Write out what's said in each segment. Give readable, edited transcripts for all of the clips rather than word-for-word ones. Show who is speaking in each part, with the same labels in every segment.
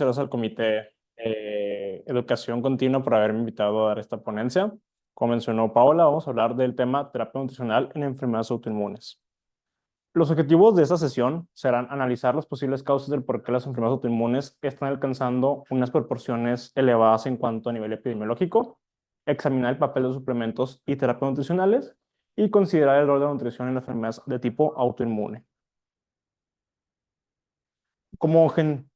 Speaker 1: gracias al Comité Educación Continua por haberme invitado a dar esta ponencia. Como mencionó Paola, vamos a hablar del tema terapia nutricional en enfermedades autoinmunes. Los objetivos de esta sesión serán analizar las posibles causas del por qué las enfermedades autoinmunes están alcanzando unas proporciones elevadas en cuanto a nivel epidemiológico, examinar el papel de suplementos y terapias nutricionales y considerar el rol de la nutrición en las enfermedades de tipo autoinmune. Como, gen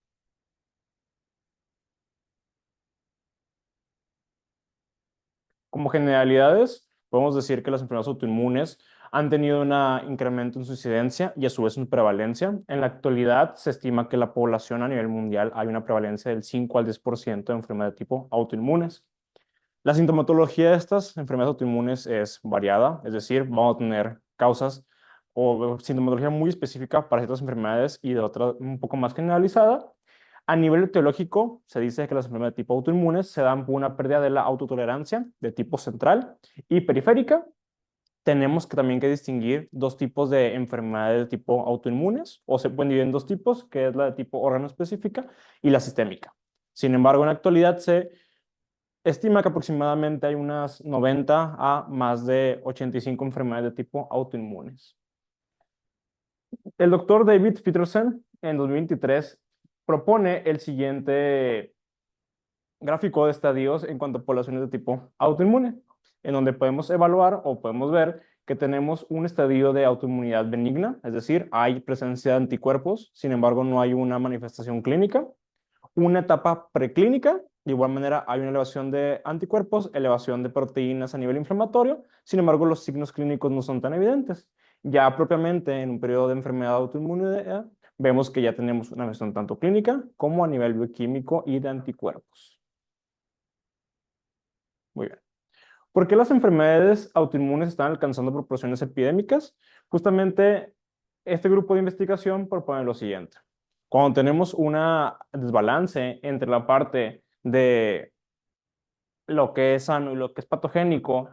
Speaker 1: Como generalidades, podemos decir que las enfermedades autoinmunes han tenido un incremento en su incidencia y a su vez en su prevalencia. En la actualidad se estima que la población a nivel mundial hay una prevalencia del 5 al 10% de enfermedades de tipo autoinmunes. La sintomatología de estas enfermedades autoinmunes es variada, es decir, vamos a tener causas o sintomatología muy específica para ciertas enfermedades y de otras un poco más generalizada. A nivel etiológico, se dice que las enfermedades de tipo autoinmunes se dan por una pérdida de la autotolerancia de tipo central y periférica. Tenemos que también que distinguir dos tipos de enfermedades de tipo autoinmunes, o se pueden dividir en dos tipos, que es la de tipo órgano específica y la sistémica. Sin embargo, en la actualidad se estima que aproximadamente hay unas 90 a más de 85 enfermedades de tipo autoinmunes. El doctor David Peterson en 2023 propone el siguiente gráfico de estadios en cuanto a poblaciones de tipo autoinmune, en donde podemos evaluar o podemos ver que tenemos un estadio de autoinmunidad benigna, es decir, hay presencia de anticuerpos, sin embargo no hay una manifestación clínica. Una etapa preclínica, de igual manera hay una elevación de anticuerpos, elevación de proteínas a nivel inflamatorio, sin embargo los signos clínicos no son tan evidentes. Ya propiamente en un periodo de enfermedad autoinmune vemos que ya tenemos una versión tanto clínica como a nivel bioquímico y de anticuerpos. Muy bien. ¿Por qué las enfermedades autoinmunes están alcanzando proporciones epidémicas? Justamente este grupo de investigación propone lo siguiente. Cuando tenemos un desbalance entre la parte de lo que es sano y lo que es patogénico,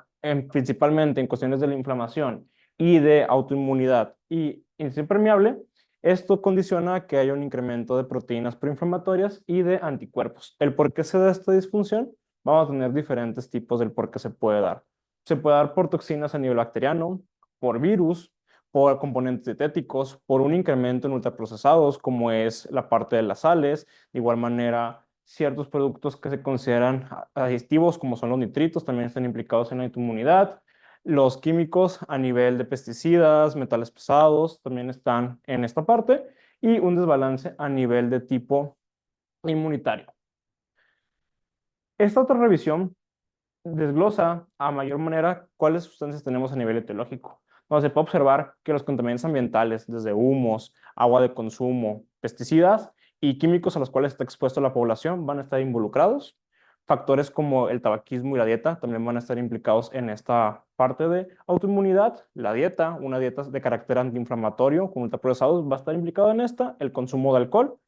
Speaker 1: principalmente en cuestiones de la inflamación y de autoinmunidad y índice permeable, esto condiciona que haya un incremento de proteínas proinflamatorias y de anticuerpos. ¿El por qué se da esta disfunción? Vamos a tener diferentes tipos del por qué se puede dar. Se puede dar por toxinas a nivel bacteriano, por virus, por componentes dietéticos, por un incremento en ultraprocesados, como es la parte de las sales, de igual manera ciertos productos que se consideran aditivos, como son los nitritos, también están implicados en la inmunidad. Los químicos a nivel de pesticidas, metales pesados, también están en esta parte. Y un desbalance a nivel de tipo inmunitario. Esta otra revisión desglosa a mayor manera cuáles sustancias tenemos a nivel etiológico. Donde se puede observar que los contaminantes ambientales, desde humos, agua de consumo, pesticidas y químicos a los cuales está expuesta la población, van a estar involucrados. Factores como el tabaquismo y la dieta también van a estar implicados en esta parte de autoinmunidad. La dieta, una dieta de carácter antiinflamatorio con ultraprocesados, va a estar implicado en esta. El consumo de alcohol,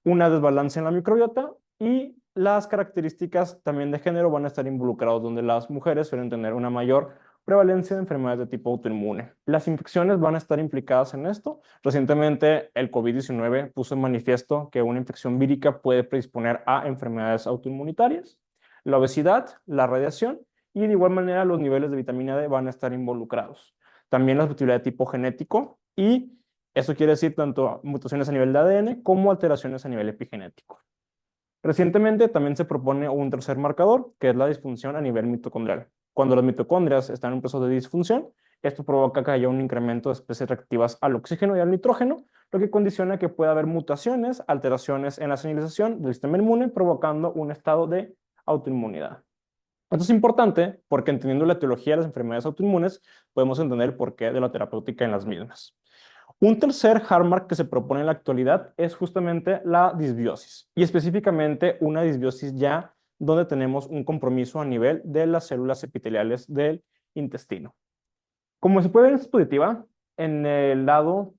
Speaker 1: una desbalance en la microbiota y las características también de género van a estar involucrados, donde las mujeres suelen tener una mayor prevalencia de enfermedades de tipo autoinmune. Las infecciones van a estar implicadas en esto. Recientemente el COVID-19 puso en manifiesto que una infección vírica puede predisponer a enfermedades autoinmunitarias. La obesidad, la radiación y de igual manera los niveles de vitamina D van a estar involucrados. También la fertilidad de tipo genético y eso quiere decir tanto mutaciones a nivel de ADN como alteraciones a nivel epigenético. Recientemente también se propone un tercer marcador, que es la disfunción a nivel mitocondrial. Cuando las mitocondrias están en un proceso de disfunción, esto provoca que haya un incremento de especies reactivas al oxígeno y al nitrógeno, lo que condiciona que pueda haber mutaciones, alteraciones en la señalización del sistema inmune, provocando un estado de autoinmunidad. Esto es importante porque entendiendo la etiología de las enfermedades autoinmunes, podemos entender el porqué de la terapéutica en las mismas. Un tercer hallmark que se propone en la actualidad es justamente la disbiosis, y específicamente una disbiosis ya donde tenemos un compromiso a nivel de las células epiteliales del intestino. Como se puede ver en esta diapositiva, en el lado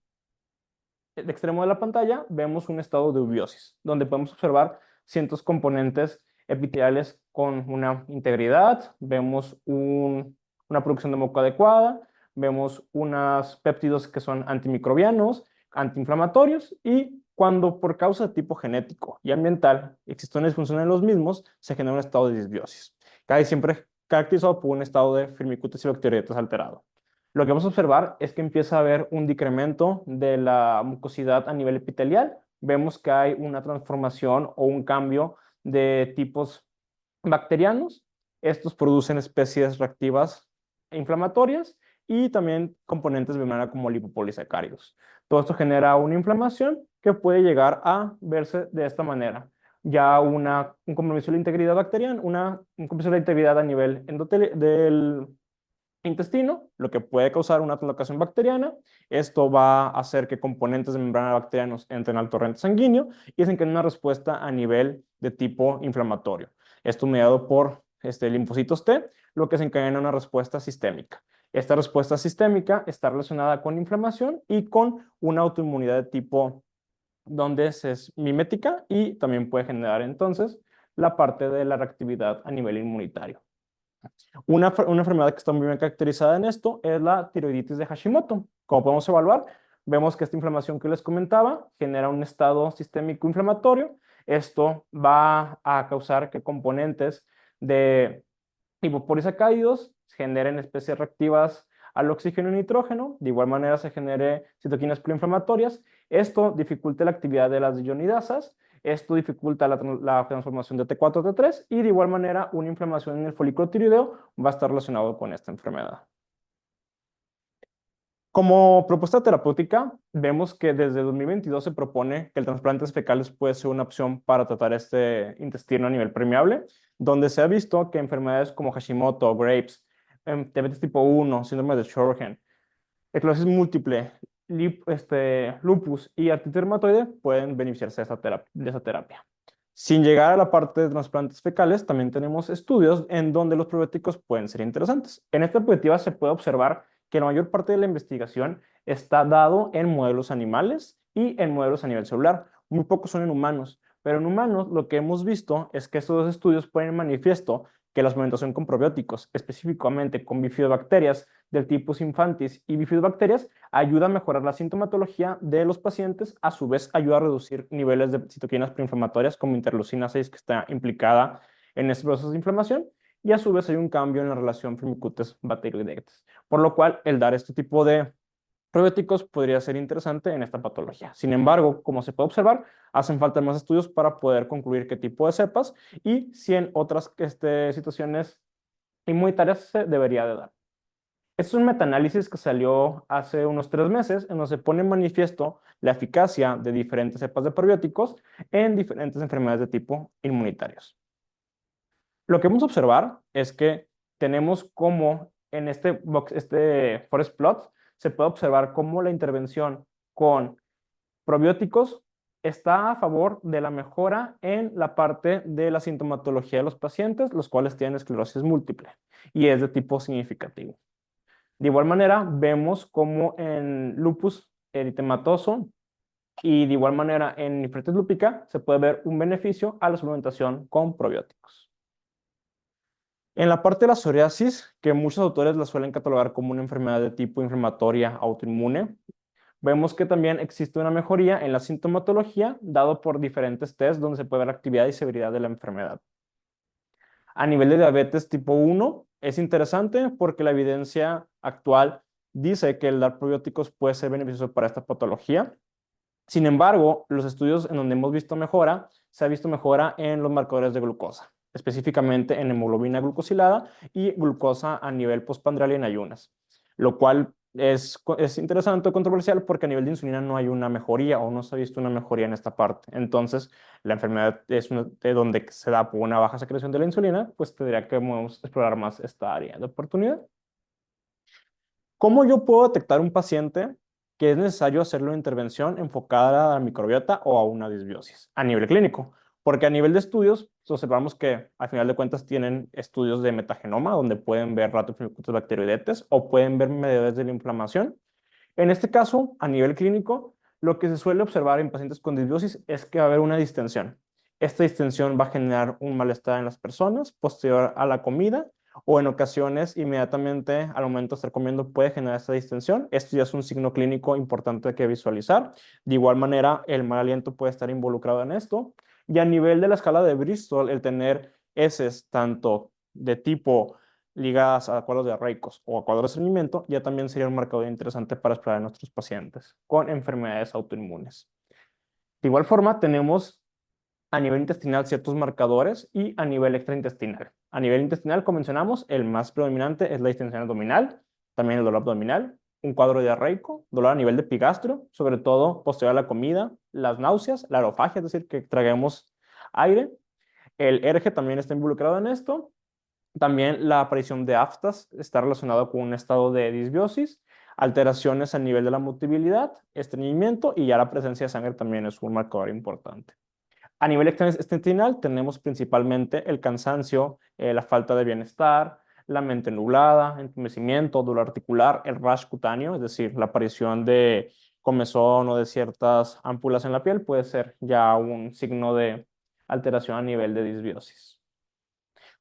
Speaker 1: extremo de la pantalla vemos un estado de eubiosis, donde podemos observar ciertos componentes epiteliales con una integridad, vemos una producción de moco adecuada, vemos unos péptidos que son antimicrobianos, antiinflamatorios y Cuando por causa de tipo genético y ambiental existe una disfunción en los mismos, se genera un estado de disbiosis, casi siempre caracterizado por un estado de firmicutes y bacteriología alterado. Lo que vamos a observar es que empieza a haber un decremento de la mucosidad a nivel epitelial. Vemos que hay una transformación o un cambio de tipos bacterianos. Estos producen especies reactivas e inflamatorias y también componentes de membrana como lipopolisacáridos. Todo esto genera una inflamación que puede llegar a verse de esta manera. Ya un compromiso de la integridad bacteriana, un compromiso de la integridad a nivel del intestino, lo que puede causar una translocación bacteriana. Esto va a hacer que componentes de membrana bacterianos entren al torrente sanguíneo y hacen que una respuesta a nivel de tipo inflamatorio. Esto mediado por linfocitos T, lo que desencadena una respuesta sistémica. Esta respuesta sistémica está relacionada con inflamación y con una autoinmunidad de tipo donde es mimética y también puede generar entonces la parte de la reactividad a nivel inmunitario. Una enfermedad que está muy bien caracterizada en esto es la tiroiditis de Hashimoto. Como podemos evaluar, vemos que esta inflamación que les comentaba genera un estado sistémico inflamatorio. Esto va a causar que componentes de lipopolisacáridos generen especies reactivas al oxígeno y nitrógeno. De igual manera se genere citoquinas proinflamatorias. Esto dificulta la actividad de las ionidasas. Esto dificulta la transformación de T4 a T3 y de igual manera una inflamación en el folículo tiroideo va a estar relacionado con esta enfermedad. Como propuesta terapéutica, vemos que desde 2022 se propone que el trasplante fecales puede ser una opción para tratar este intestino a nivel permeable, donde se ha visto que enfermedades como Hashimoto, Graves, diabetes tipo 1, síndrome de Sjögren, esclerosis múltiple, lupus y artritis reumatoide pueden beneficiarse de esa terapia. Sin llegar a la parte de trasplantes fecales, también tenemos estudios en donde los probióticos pueden ser interesantes. En esta perspectiva se puede observar que la mayor parte de la investigación está dado en modelos animales y en modelos a nivel celular. Muy pocos son en humanos, pero en humanos lo que hemos visto es que estos dos estudios ponen en manifiesto que la suplementación con probióticos, específicamente con bifidobacterias del tipo infantis y bifidobacterias, ayuda a mejorar la sintomatología de los pacientes, a su vez ayuda a reducir niveles de citoquinas proinflamatorias como interleucina 6 que está implicada en estos procesos de inflamación y a su vez hay un cambio en la relación firmicutes-bacteroidetes, por lo cual el dar este tipo de probióticos podría ser interesante en esta patología. Sin embargo, como se puede observar, hacen falta más estudios para poder concluir qué tipo de cepas y si en otras situaciones inmunitarias se debería de dar. Este es un metaanálisis que salió hace unos 3 meses en donde se pone en manifiesto la eficacia de diferentes cepas de probióticos en diferentes enfermedades de tipo inmunitarios. Lo que vamos a observar es que tenemos como en este forest plot se puede observar cómo la intervención con probióticos está a favor de la mejora en la parte de la sintomatología de los pacientes, los cuales tienen esclerosis múltiple y es de tipo significativo. De igual manera, vemos como en lupus eritematoso y de igual manera en nefritis lúpica se puede ver un beneficio a la suplementación con probióticos. En la parte de la psoriasis, que muchos autores la suelen catalogar como una enfermedad de tipo inflamatoria autoinmune, vemos que también existe una mejoría en la sintomatología dado por diferentes tests donde se puede ver la actividad y severidad de la enfermedad. A nivel de diabetes tipo 1 es interesante porque la evidencia actual dice que el dar probióticos puede ser beneficioso para esta patología. Sin embargo, los estudios en donde hemos visto mejora, se ha visto mejora en los marcadores de glucosa, específicamente en hemoglobina glucosilada y glucosa a nivel postprandial y en ayunas, lo cual es interesante o controversial porque a nivel de insulina no hay una mejoría o no se ha visto una mejoría en esta parte. Entonces, la enfermedad es de donde se da por una baja secreción de la insulina, pues tendría que explorar más esta área de oportunidad. ¿Cómo yo puedo detectar un paciente que es necesario hacerle una intervención enfocada a la microbiota o a una disbiosis a nivel clínico? Porque a nivel de estudios, observamos que al final de cuentas tienen estudios de metagenoma donde pueden ver ratos bacteroidetes o pueden ver mediadores de la inflamación. En este caso, a nivel clínico, lo que se suele observar en pacientes con disbiosis es que va a haber una distensión. Esta distensión va a generar un malestar en las personas posterior a la comida, o en ocasiones inmediatamente al momento de estar comiendo puede generar esta distensión. Esto ya es un signo clínico importante que visualizar. De igual manera, el mal aliento puede estar involucrado en esto. Y a nivel de la escala de Bristol, el tener heces tanto de tipo ligadas a cuadros diarreicos o a cuadros de estreñimiento, ya también sería un marcador interesante para explorar en nuestros pacientes con enfermedades autoinmunes. De igual forma, tenemos a nivel intestinal ciertos marcadores y a nivel extraintestinal. A nivel intestinal, como mencionamos, el más predominante es la distensión abdominal, también el dolor abdominal, un cuadro diarreico, dolor a nivel de epigastrio, sobre todo posterior a la comida, las náuseas, la orofagia, es decir, que traguemos aire. El ERGE también está involucrado en esto. También la aparición de aftas está relacionado con un estado de disbiosis, alteraciones a nivel de la motilidad, estreñimiento y ya la presencia de sangre también es un marcador importante. A nivel extraintestinal tenemos principalmente el cansancio, la falta de bienestar, la mente nublada, entumecimiento, dolor articular, el rash cutáneo, es decir, la aparición de comezón o de ciertas ámpulas en la piel puede ser ya un signo de alteración a nivel de disbiosis.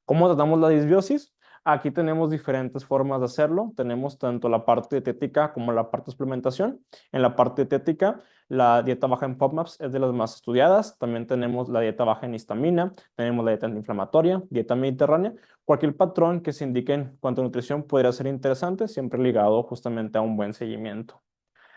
Speaker 1: ¿Cómo tratamos la disbiosis? Aquí tenemos diferentes formas de hacerlo. Tenemos tanto la parte dietética como la parte de suplementación. En la parte dietética, la dieta baja en FODMAPs es de las más estudiadas. También tenemos la dieta baja en histamina, tenemos la dieta antiinflamatoria, dieta mediterránea. Cualquier patrón que se indique en cuanto a nutrición podría ser interesante, siempre ligado justamente a un buen seguimiento.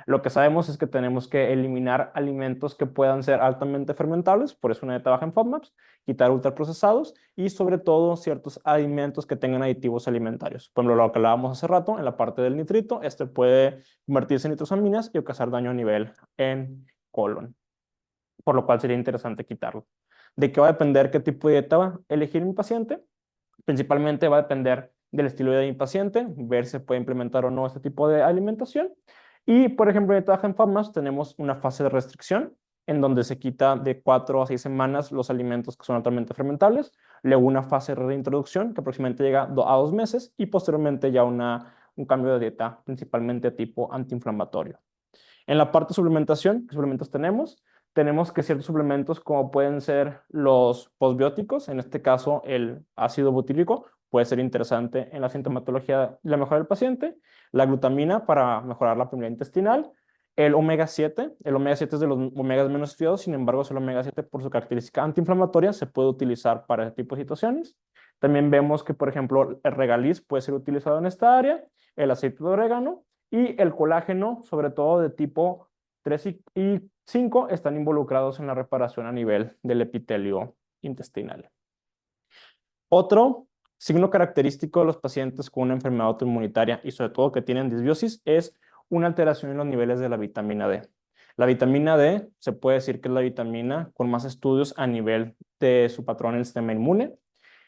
Speaker 1: Lo que sabemos es que tenemos que eliminar alimentos que puedan ser altamente fermentables, por eso una dieta baja en FODMAPs, quitar ultraprocesados y sobre todo ciertos alimentos que tengan aditivos alimentarios. Por ejemplo, lo que hablábamos hace rato en la parte del nitrito, este puede convertirse en nitrosaminas y ocasionar daño a nivel en colon, por lo cual sería interesante quitarlo. ¿De qué va a depender qué tipo de dieta va a elegir mi paciente? Principalmente va a depender del estilo de vida de mi paciente, ver si se puede implementar o no este tipo de alimentación. Y, por ejemplo, en Trabaja en Farmas tenemos una fase de restricción en donde se quita de 4 a 6 semanas los alimentos que son altamente fermentables, luego una fase de reintroducción que aproximadamente llega a 2 meses y posteriormente ya un cambio de dieta principalmente tipo antiinflamatorio. En la parte de suplementación, ¿qué suplementos tenemos? Tenemos que ciertos suplementos como pueden ser los posbióticos, en este caso el ácido butírico, puede ser interesante en la sintomatología y la mejora del paciente, la glutamina para mejorar la permeabilidad intestinal, el omega 7 es de los omegas menos estudiados, sin embargo, el omega 7 por su característica antiinflamatoria se puede utilizar para ese tipo de situaciones. También vemos que, por ejemplo, el regaliz puede ser utilizado en esta área, el aceite de orégano y el colágeno, sobre todo de tipo 3 y 5, están involucrados en la reparación a nivel del epitelio intestinal. Otro signo característico de los pacientes con una enfermedad autoinmunitaria y sobre todo que tienen disbiosis es una alteración en los niveles de la vitamina D. La vitamina D se puede decir que es la vitamina con más estudios a nivel de su patrón en el sistema inmune.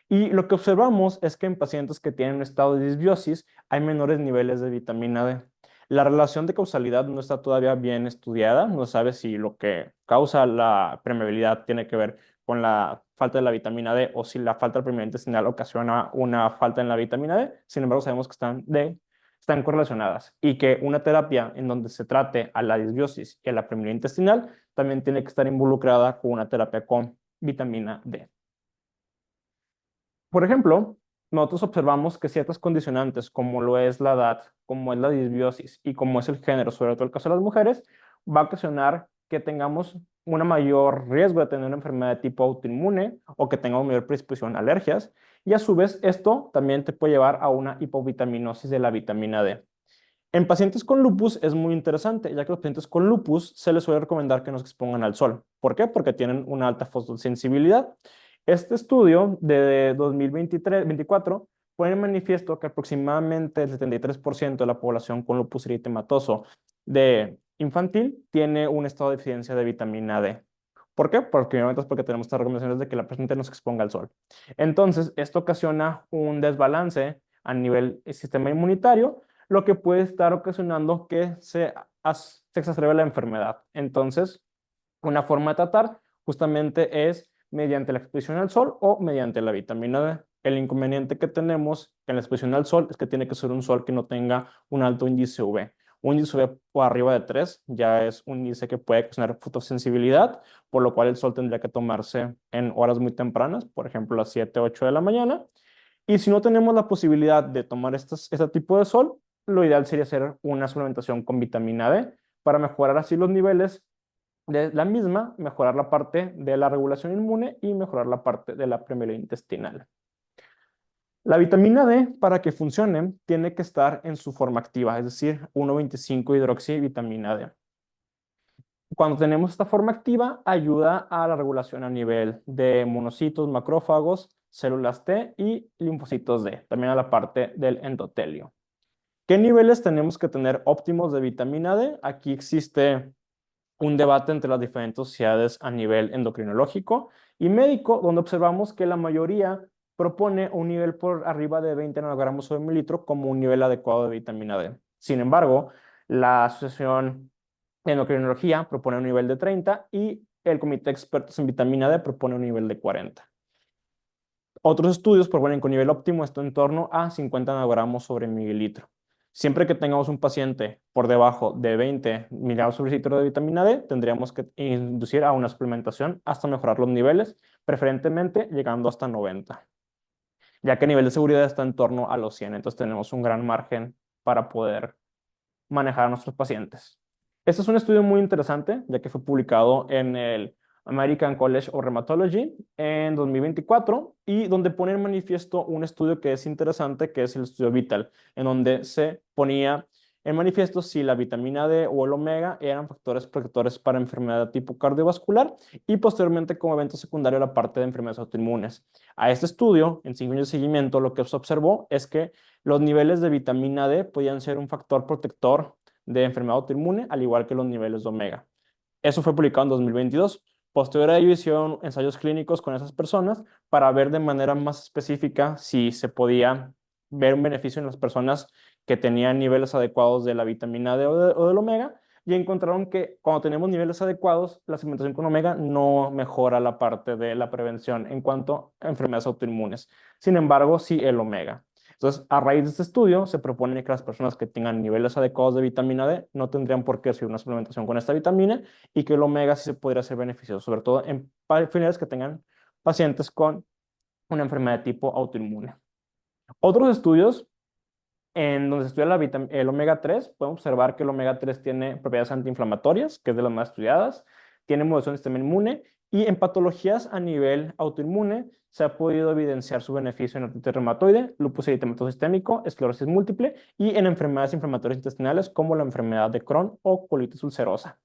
Speaker 1: Y lo que observamos es que en pacientes que tienen un estado de disbiosis hay menores niveles de vitamina D. La relación de causalidad no está todavía bien estudiada, no se sabe si lo que causa la permeabilidad tiene que ver con la falta de la vitamina D o si la falta de permeabilidad intestinal ocasiona una falta en la vitamina D. Sin embargo, sabemos que están correlacionadas y que una terapia en donde se trate a la disbiosis y a la permeabilidad intestinal también tiene que estar involucrada con una terapia con vitamina D. Por ejemplo, nosotros observamos que ciertas condicionantes, como lo es la edad, como es la disbiosis y como es el género, sobre todo el caso de las mujeres, va a ocasionar que tengamos un mayor riesgo de tener una enfermedad de tipo autoinmune o que tengamos mayor predisposición a alergias. Y a su vez, esto también te puede llevar a una hipovitaminosis de la vitamina D. En pacientes con lupus es muy interesante, ya que los pacientes con lupus se les suele recomendar que no se expongan al sol. ¿Por qué? Porque tienen una alta fotosensibilidad. Este estudio de 2023-24 pone en manifiesto que aproximadamente el 73% de la población con lupus eritematoso de infantil tiene un estado de deficiencia de vitamina D. ¿Por qué? Porque obviamente es porque tenemos estas recomendaciones de que la paciente no se exponga al sol. Entonces, esto ocasiona un desbalance a nivel del sistema inmunitario, lo que puede estar ocasionando que se exacerbe la enfermedad. Entonces, una forma de tratar justamente es mediante la exposición al sol o mediante la vitamina D. El inconveniente que tenemos en la exposición al sol es que tiene que ser un sol que no tenga un alto índice UV. Un índice UV por arriba de 3 ya es un índice que puede ocasionar fotosensibilidad, por lo cual el sol tendría que tomarse en horas muy tempranas, por ejemplo, las 7, 8 de la mañana. Y si no tenemos la posibilidad de tomar este tipo de sol, lo ideal sería hacer una suplementación con vitamina D para mejorar así los niveles de la misma, mejorar la parte de la regulación inmune y mejorar la parte de la permeabilidad intestinal. La vitamina D, para que funcione, tiene que estar en su forma activa, es decir, 1,25-hidroxivitamina D. Cuando tenemos esta forma activa, ayuda a la regulación a nivel de monocitos, macrófagos, células T y linfocitos D, también a la parte del endotelio. ¿Qué niveles tenemos que tener óptimos de vitamina D? Aquí existe un debate entre las diferentes sociedades a nivel endocrinológico y médico, donde observamos que la mayoría propone un nivel por arriba de 20 nanogramos sobre mililitro como un nivel adecuado de vitamina D. Sin embargo, la Asociación de Endocrinología propone un nivel de 30 y el Comité de Expertos en Vitamina D propone un nivel de 40. Otros estudios proponen que un nivel óptimo está en torno a 50 nanogramos sobre mililitro. Siempre que tengamos un paciente por debajo de 20 miligramos sobre litro de vitamina D, tendríamos que inducir a una suplementación hasta mejorar los niveles, preferentemente llegando hasta 90, ya que el nivel de seguridad está en torno a los 100, entonces tenemos un gran margen para poder manejar a nuestros pacientes. Este es un estudio muy interesante, ya que fue publicado en el American College of Rheumatology en 2024 y donde pone en manifiesto un estudio que es interesante, que es el estudio Vital, en donde se ponía en manifiesto si la vitamina D o el omega eran factores protectores para enfermedad de tipo cardiovascular y posteriormente como evento secundario la parte de enfermedades autoinmunes. A este estudio, en 5 años de seguimiento, lo que se observó es que los niveles de vitamina D podían ser un factor protector de enfermedad autoinmune, al igual que los niveles de omega. Eso fue publicado en 2022. Posterior a ello hicieron ensayos clínicos con esas personas para ver de manera más específica si se podía ver un beneficio en las personas que tenían niveles adecuados de la vitamina D o del omega, y encontraron que cuando tenemos niveles adecuados, la suplementación con omega no mejora la parte de la prevención en cuanto a enfermedades autoinmunes. Sin embargo, sí el omega. Entonces, a raíz de este estudio, se propone que las personas que tengan niveles adecuados de vitamina D no tendrían por qué recibir una suplementación con esta vitamina y que el omega sí se podría ser beneficioso, sobre todo en finales que tengan pacientes con una enfermedad de tipo autoinmune. Otros estudios en donde se estudia el omega 3, podemos observar que el omega 3 tiene propiedades antiinflamatorias, que es de las más estudiadas, tiene modulación del sistema inmune y en patologías a nivel autoinmune se ha podido evidenciar su beneficio en artritis reumatoide, lupus eritematoso sistémico, esclerosis múltiple y en enfermedades inflamatorias intestinales como la enfermedad de Crohn o colitis ulcerosa.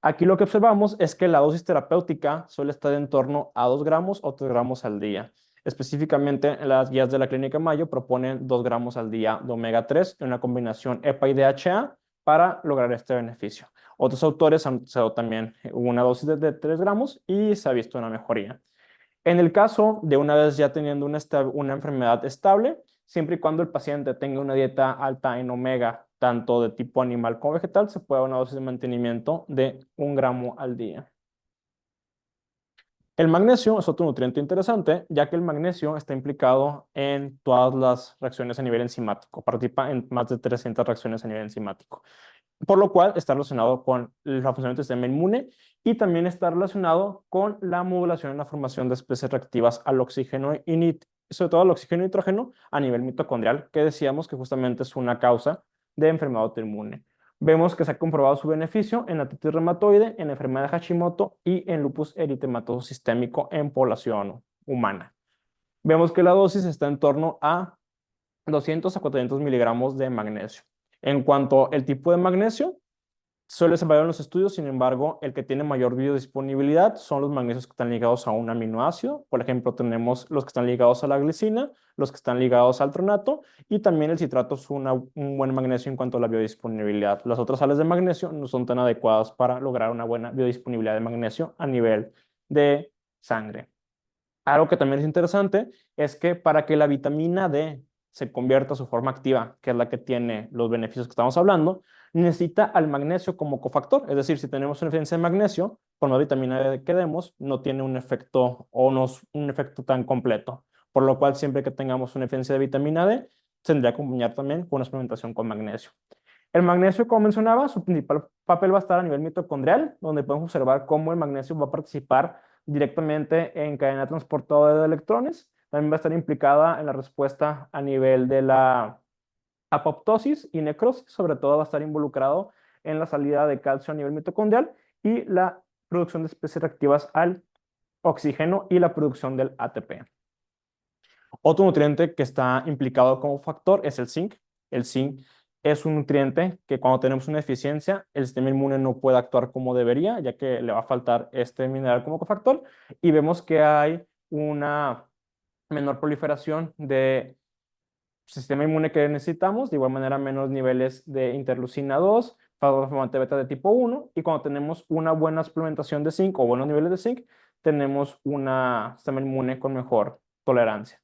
Speaker 1: Aquí lo que observamos es que la dosis terapéutica suele estar en torno a 2 gramos o 3 gramos al día. Específicamente, las guías de la Clínica Mayo proponen 2 gramos al día de omega 3 en una combinación EPA y DHA para lograr este beneficio. Otros autores han usado también una dosis de 3 gramos y se ha visto una mejoría. En el caso de una vez ya teniendo una enfermedad estable, siempre y cuando el paciente tenga una dieta alta en omega, tanto de tipo animal como vegetal, se puede dar una dosis de mantenimiento de 1 gramo al día. El magnesio es otro nutriente interesante, ya que el magnesio está implicado en todas las reacciones a nivel enzimático, participa en más de 300 reacciones a nivel enzimático, por lo cual está relacionado con el funcionamiento del sistema inmune y también está relacionado con la modulación en la formación de especies reactivas al oxígeno y sobre todo al oxígeno y nitrógeno a nivel mitocondrial, que decíamos que justamente es una causa de enfermedad autoinmune. Vemos que se ha comprobado su beneficio en artritis reumatoide, en enfermedad de Hashimoto y en lupus eritematoso sistémico en población humana. Vemos que la dosis está en torno a 200 a 400 miligramos de magnesio. En cuanto al tipo de magnesio, suele ser variado en los estudios, sin embargo, el que tiene mayor biodisponibilidad son los magnesios que están ligados a un aminoácido. Por ejemplo, tenemos los que están ligados a la glicina, los que están ligados al tronato y también el citrato es un buen magnesio en cuanto a la biodisponibilidad. Las otras sales de magnesio no son tan adecuadas para lograr una buena biodisponibilidad de magnesio a nivel de sangre. Algo que también es interesante es que para que la vitamina D se convierta a su forma activa, que es la que tiene los beneficios que estamos hablando, necesita al magnesio como cofactor. Es decir, si tenemos una deficiencia de magnesio, por más vitamina D que demos, no tiene un efecto o no es un efecto tan completo. Por lo cual, siempre que tengamos una deficiencia de vitamina D, tendría que acompañar también con una suplementación con magnesio. El magnesio, como mencionaba, su principal papel va a estar a nivel mitocondrial, donde podemos observar cómo el magnesio va a participar directamente en cadena transportadora de electrones, también va a estar implicada en la respuesta a nivel de la apoptosis y necrosis, sobre todo va a estar involucrado en la salida de calcio a nivel mitocondrial y la producción de especies reactivas al oxígeno y la producción del ATP. Otro nutriente que está implicado como factor es el zinc. El zinc es un nutriente que cuando tenemos una deficiencia, el sistema inmune no puede actuar como debería, ya que le va a faltar este mineral como cofactor, y vemos que hay una menor proliferación de sistema inmune que necesitamos, de igual manera menos niveles de interleucina 2, fosfoformante beta de tipo 1, y cuando tenemos una buena suplementación de zinc o buenos niveles de zinc, tenemos un sistema inmune con mejor tolerancia.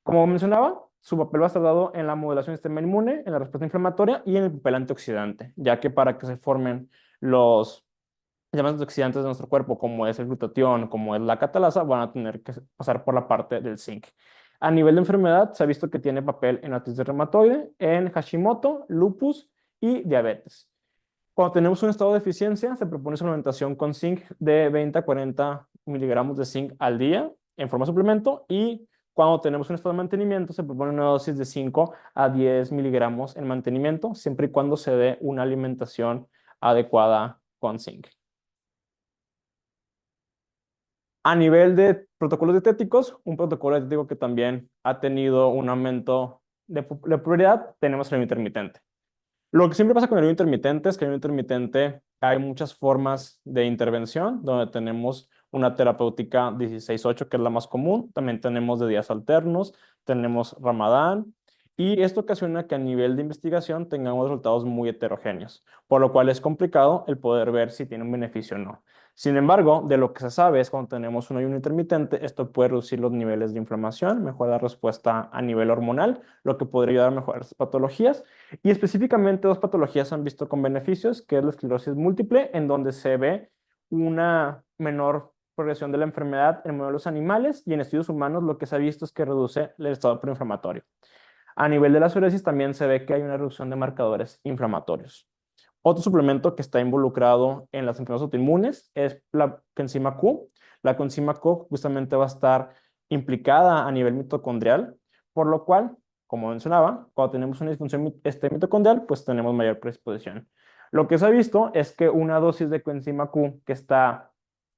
Speaker 1: Como mencionaba, su papel va a estar dado en la modulación del sistema inmune, en la respuesta inflamatoria y en el papel antioxidante, ya que para que se formen los llamados antioxidantes de nuestro cuerpo, como es el glutatión, como es la catalasa, van a tener que pasar por la parte del zinc. A nivel de enfermedad, se ha visto que tiene papel en artritis reumatoide, en Hashimoto, lupus y diabetes. Cuando tenemos un estado de deficiencia, se propone suplementación con zinc de 20 a 40 miligramos de zinc al día en forma de suplemento, y cuando tenemos un estado de mantenimiento, se propone una dosis de 5 a 10 miligramos en mantenimiento, siempre y cuando se dé una alimentación adecuada con zinc. A nivel de protocolos dietéticos, un protocolo dietético que también ha tenido un aumento de popularidad, tenemos el ayuno intermitente. Lo que siempre pasa con el ayuno intermitente es que en el ayuno intermitente hay muchas formas de intervención, donde tenemos una terapéutica 16/8, que es la más común. También tenemos de días alternos, tenemos Ramadán, y esto ocasiona que a nivel de investigación tengamos resultados muy heterogéneos, por lo cual es complicado el poder ver si tiene un beneficio o no. Sin embargo, de lo que se sabe es cuando tenemos un ayuno intermitente, esto puede reducir los niveles de inflamación, mejorar la respuesta a nivel hormonal, lo que podría ayudar a mejorar las patologías. Y específicamente dos patologías se han visto con beneficios, que es la esclerosis múltiple, en donde se ve una menor progresión de la enfermedad en modelos animales, y en estudios humanos lo que se ha visto es que reduce el estado proinflamatorio. A nivel de la psoriasis también se ve que hay una reducción de marcadores inflamatorios. Otro suplemento que está involucrado en las enfermedades autoinmunes es la coenzima Q. La coenzima Q justamente va a estar implicada a nivel mitocondrial, por lo cual, como mencionaba, cuando tenemos una disfunción mitocondrial, pues tenemos mayor predisposición. Lo que se ha visto es que una dosis de coenzima Q que está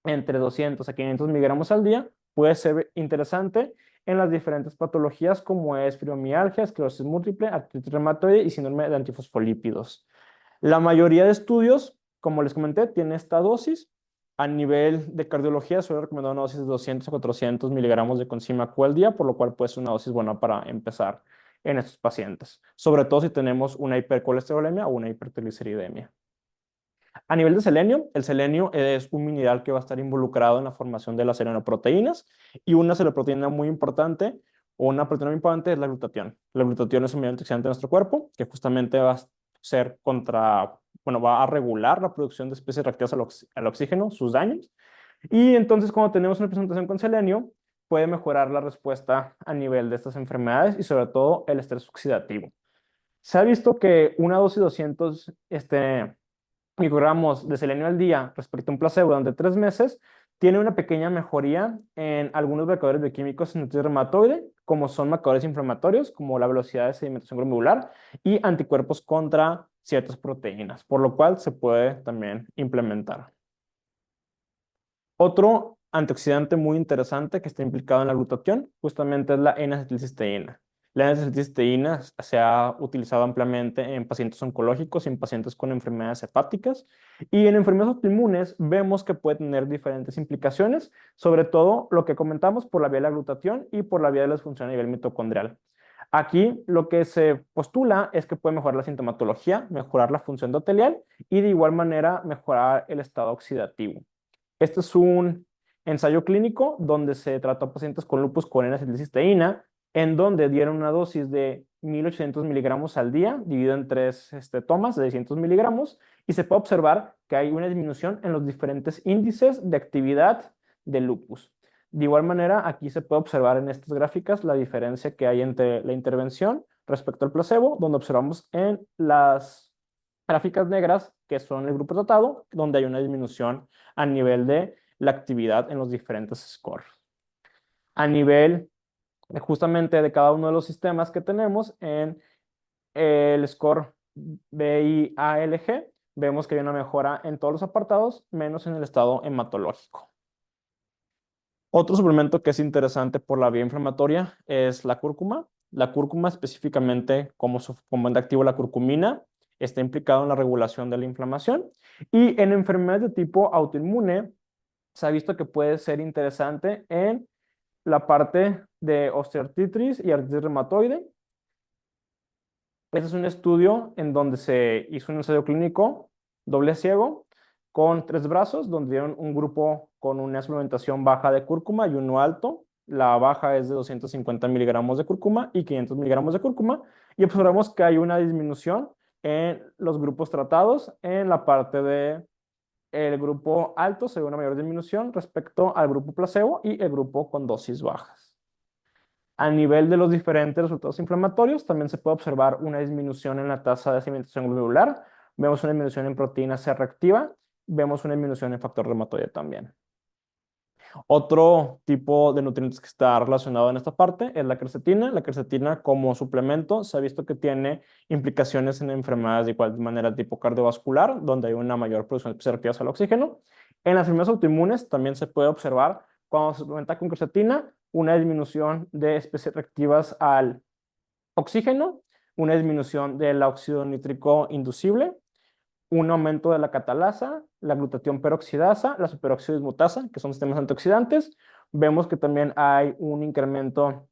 Speaker 1: entre 200 a 500 miligramos al día puede ser interesante en las diferentes patologías como es fibromialgia, esclerosis múltiple, artritis reumatoide y síndrome de antifosfolípidos. La mayoría de estudios, como les comenté, tiene esta dosis. A nivel de cardiología, suele recomendar una dosis de 200 a 400 miligramos de coenzima Q al día, por lo cual puede ser una dosis buena para empezar en estos pacientes, sobre todo si tenemos una hipercolesterolemia o una hipertrigliceridemia. A nivel de selenio, el selenio es un mineral que va a estar involucrado en la formación de las selenoproteínas, y una selenoproteína muy importante o una proteína muy importante es la glutatión. La glutatión es un mineral antioxidante de nuestro cuerpo que justamente va a ser va a regular la producción de especies reactivas al oxígeno, sus daños. Y entonces cuando tenemos una presentación con selenio, puede mejorar la respuesta a nivel de estas enfermedades y sobre todo el estrés oxidativo. Se ha visto que una dosis de 200 microgramos de selenio al día respecto a un placebo durante 3 meses tiene una pequeña mejoría en algunos marcadores bioquímicos en artritis reumatoide, como son marcadores inflamatorios, como la velocidad de sedimentación glomerular y anticuerpos contra ciertas proteínas, por lo cual se puede también implementar. Otro antioxidante muy interesante que está implicado en la glutatión justamente es la N-acetilcisteína. La N-acetilcisteína se ha utilizado ampliamente en pacientes oncológicos y en pacientes con enfermedades hepáticas. Y en enfermedades autoinmunes vemos que puede tener diferentes implicaciones, sobre todo lo que comentamos por la vía de la glutatión y por la vía de la disfunción a nivel mitocondrial. Aquí lo que se postula es que puede mejorar la sintomatología, mejorar la función endotelial y de igual manera mejorar el estado oxidativo. Este es un ensayo clínico donde se trató a pacientes con lupus con N-acetilcisteína, en donde dieron una dosis de 1800 miligramos al día, dividido en 3 tomas de 600 miligramos, y se puede observar que hay una disminución en los diferentes índices de actividad del lupus. De igual manera, aquí se puede observar en estas gráficas la diferencia que hay entre la intervención respecto al placebo, donde observamos en las gráficas negras, que son el grupo tratado, donde hay una disminución a nivel de la actividad en los diferentes scores. A nivel justamente de cada uno de los sistemas que tenemos en el score BIALG, vemos que hay una mejora en todos los apartados, menos en el estado hematológico. Otro suplemento que es interesante por la vía inflamatoria es la cúrcuma. La cúrcuma, específicamente como su componente activo, la curcumina, está implicado en la regulación de la inflamación. Y en enfermedades de tipo autoinmune, se ha visto que puede ser interesante en la parte de osteoartritis y artritis reumatoide. Este es un estudio en donde se hizo un ensayo clínico doble ciego con 3 brazos, donde dieron un grupo con una suplementación baja de cúrcuma y uno alto. La baja es de 250 miligramos de cúrcuma y 500 miligramos de cúrcuma. Y observamos que hay una disminución en los grupos tratados. En la parte de el grupo alto se ve una mayor disminución respecto al grupo placebo y el grupo con dosis bajas. A nivel de los diferentes resultados inflamatorios, también se puede observar una disminución en la tasa de sedimentación glomerular, vemos una disminución en proteína C reactiva, vemos una disminución en factor reumatoide también. Otro tipo de nutrientes que está relacionado en esta parte es la quercetina. La quercetina como suplemento se ha visto que tiene implicaciones en enfermedades de igual manera tipo cardiovascular, donde hay una mayor producción de reactivas al oxígeno. En las enfermedades autoinmunes también se puede observar cuando se suplementa con quercetina una disminución de especies reactivas al oxígeno, una disminución del óxido nítrico inducible, un aumento de la catalasa, la glutatión peroxidasa, la superóxido dismutasa, que son sistemas antioxidantes. Vemos que también hay un incremento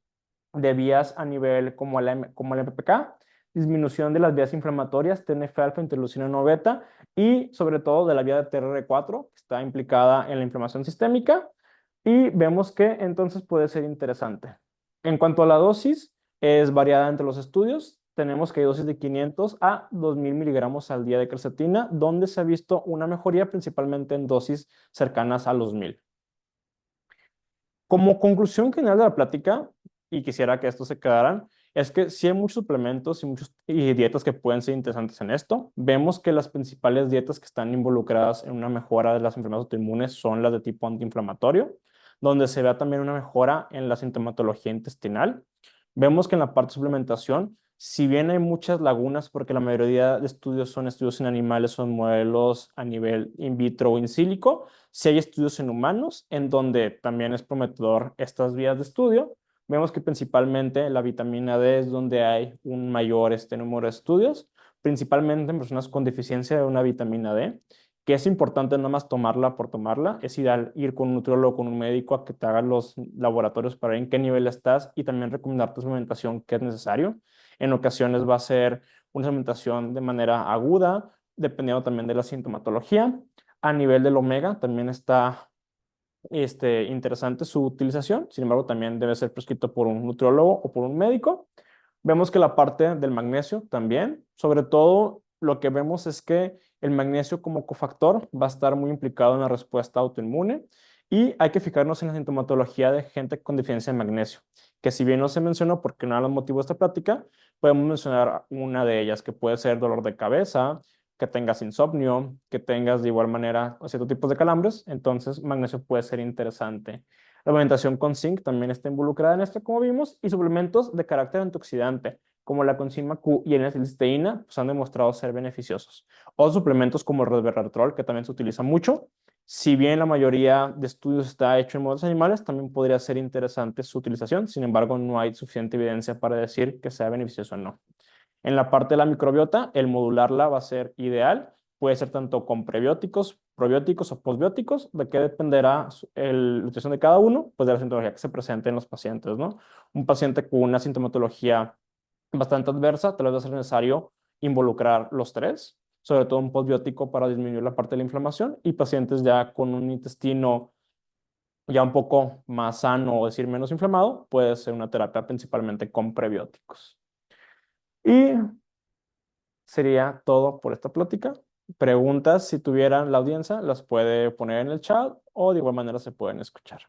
Speaker 1: de vías a nivel como el MPK, disminución de las vías inflamatorias, TNF-alfa, interleucina 1 beta y sobre todo de la vía de TRR4, que está implicada en la inflamación sistémica. Y vemos que entonces puede ser interesante. En cuanto a la dosis, es variada entre los estudios. Tenemos que hay dosis de 500 a 2000 miligramos al día de quercetina, donde se ha visto una mejoría principalmente en dosis cercanas a los 1000. Como conclusión general de la plática, y quisiera que estos se quedaran, es que sí hay muchos suplementos y dietas que pueden ser interesantes en esto. Vemos que las principales dietas que están involucradas en una mejora de las enfermedades autoinmunes son las de tipo antiinflamatorio, donde se ve también una mejora en la sintomatología intestinal. Vemos que en la parte de suplementación, si bien hay muchas lagunas, porque la mayoría de estudios son estudios en animales, son modelos a nivel in vitro o in silico, si hay estudios en humanos, en donde también es prometedor estas vías de estudio. Vemos que principalmente la vitamina D es donde hay un mayor número de estudios, principalmente en personas con deficiencia de una vitamina D, que es importante no más tomarla por tomarla, es ideal ir con un nutriólogo, con un médico a que te hagan los laboratorios para ver en qué nivel estás y también recomendar tu suplementación que es necesario. En ocasiones va a ser una suplementación de manera aguda, dependiendo también de la sintomatología. A nivel del omega también está interesante su utilización, sin embargo también debe ser prescrito por un nutriólogo o por un médico. Vemos que la parte del magnesio también, sobre todo lo que vemos es que el magnesio como cofactor va a estar muy implicado en la respuesta autoinmune y hay que fijarnos en la sintomatología de gente con deficiencia de magnesio, que si bien no se mencionó porque no era el motivo de esta plática, podemos mencionar una de ellas que puede ser dolor de cabeza, que tengas insomnio, que tengas de igual manera ciertos tipos de calambres, entonces magnesio puede ser interesante. La alimentación con zinc también está involucrada en esto, como vimos, y suplementos de carácter antioxidante, como la coenzima Q y la N-cisteína, pues han demostrado ser beneficiosos. O suplementos como el resveratrol, que también se utiliza mucho. Si bien la mayoría de estudios está hecho en modelos animales, también podría ser interesante su utilización. Sin embargo, no hay suficiente evidencia para decir que sea beneficioso o no. En la parte de la microbiota, el modularla va a ser ideal. Puede ser tanto con prebióticos, probióticos o posbióticos, de qué dependerá la utilización de cada uno, pues de la sintomatología que se presente en los pacientes, ¿no? Un paciente con una sintomatología bastante adversa, tal vez va a ser necesario involucrar los tres, sobre todo un posbiótico para disminuir la parte de la inflamación, y pacientes ya con un intestino ya un poco más sano o decir menos inflamado, puede ser una terapia principalmente con prebióticos. Y sería todo por esta plática. Preguntas, si tuvieran la audiencia, las puede poner en el chat o de igual manera se pueden escuchar.